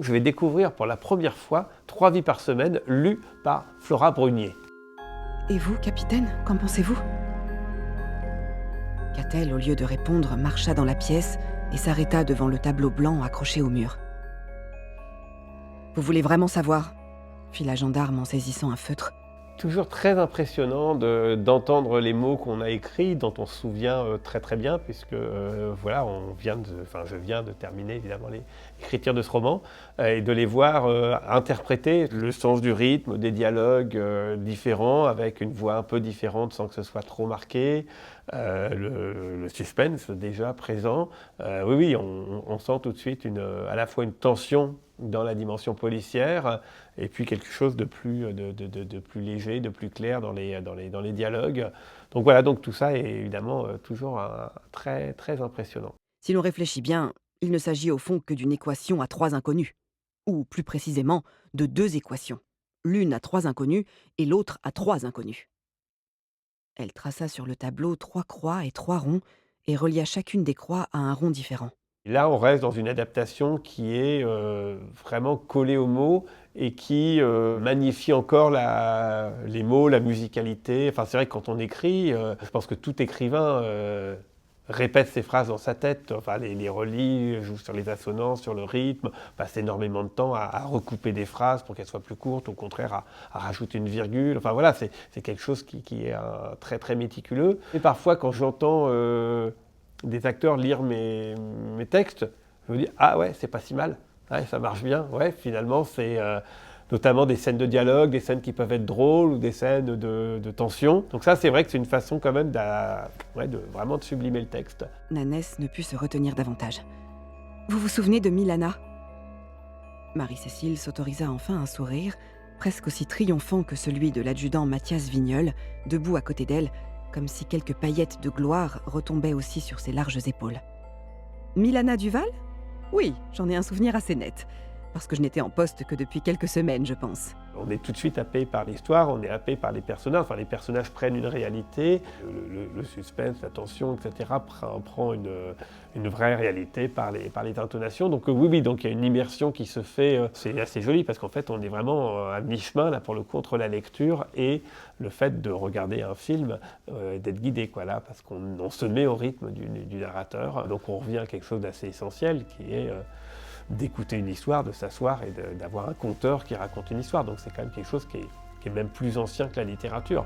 Je vais découvrir pour la première fois 3 vies par semaine lues par Flora Brunier. Et vous, capitaine, qu'en pensez-vous ? Catel, au lieu de répondre, marcha dans la pièce et s'arrêta devant le tableau blanc accroché au mur. « Vous voulez vraiment savoir ?» fit la gendarme en saisissant un feutre. Toujours très impressionnant d'entendre les mots qu'on a écrits, dont on se souvient très très bien, puisque voilà, je viens de terminer évidemment l'écriture de ce roman, et de les voir interpréter le sens du rythme, des dialogues différents, avec une voix un peu différente sans que ce soit trop marqué, le suspense déjà présent. Oui, on sent tout de suite à la fois une tension dans la dimension policière, et puis quelque chose de plus léger, de plus clair dans les dialogues. Donc voilà, donc tout ça est évidemment toujours très, très impressionnant. Si l'on réfléchit bien, il ne s'agit au fond que d'une équation à 3 inconnus. Ou plus précisément, de 2 équations. L'une à 3 inconnus et l'autre à 3 inconnus. Elle traça sur le tableau 3 croix et 3 ronds et relia chacune des croix à un rond différent. Là, on reste dans une adaptation qui est vraiment collée aux mots et qui magnifie encore les mots, la musicalité. Enfin, c'est vrai que quand on écrit, je pense que tout écrivain répète ses phrases dans sa tête, enfin, les relit, joue sur les assonances, sur le rythme, passe énormément de temps à recouper des phrases pour qu'elles soient plus courtes, au contraire à rajouter une virgule. Enfin voilà, c'est quelque chose qui est très très méticuleux. Et parfois, quand j'entends des acteurs lire mes textes, je me dis « Ah ouais, c'est pas si mal, ouais, ça marche bien. » Ouais, finalement, c'est notamment des scènes de dialogue, des scènes qui peuvent être drôles ou des scènes de tension. Donc ça, c'est vrai que c'est une façon quand même de vraiment de sublimer le texte. Nanès ne put se retenir davantage. « Vous vous souvenez de Milana ?» Marie-Cécile s'autorisa enfin un sourire, presque aussi triomphant que celui de l'adjudant Mathias Vignol, debout à côté d'elle, comme si quelques paillettes de gloire retombaient aussi sur ses larges épaules. « Milana Duval ? Oui, j'en ai un souvenir assez net, parce que je n'étais en poste que depuis quelques semaines, je pense. » On est tout de suite happé par l'histoire, on est happé par les personnages. Enfin, les personnages prennent une réalité, le suspense, la tension, etc. prend une vraie réalité par les intonations. Donc oui, donc il y a une immersion qui se fait. C'est assez joli parce qu'en fait, on est vraiment à mi-chemin là pour le coup entre la lecture et le fait de regarder un film, d'être guidé quoi là, parce qu'on se met au rythme du narrateur. Donc on revient à quelque chose d'assez essentiel qui est d'écouter une histoire, de s'asseoir et d'avoir un conteur qui raconte une histoire. Donc c'est quand même quelque chose qui est même plus ancien que la littérature.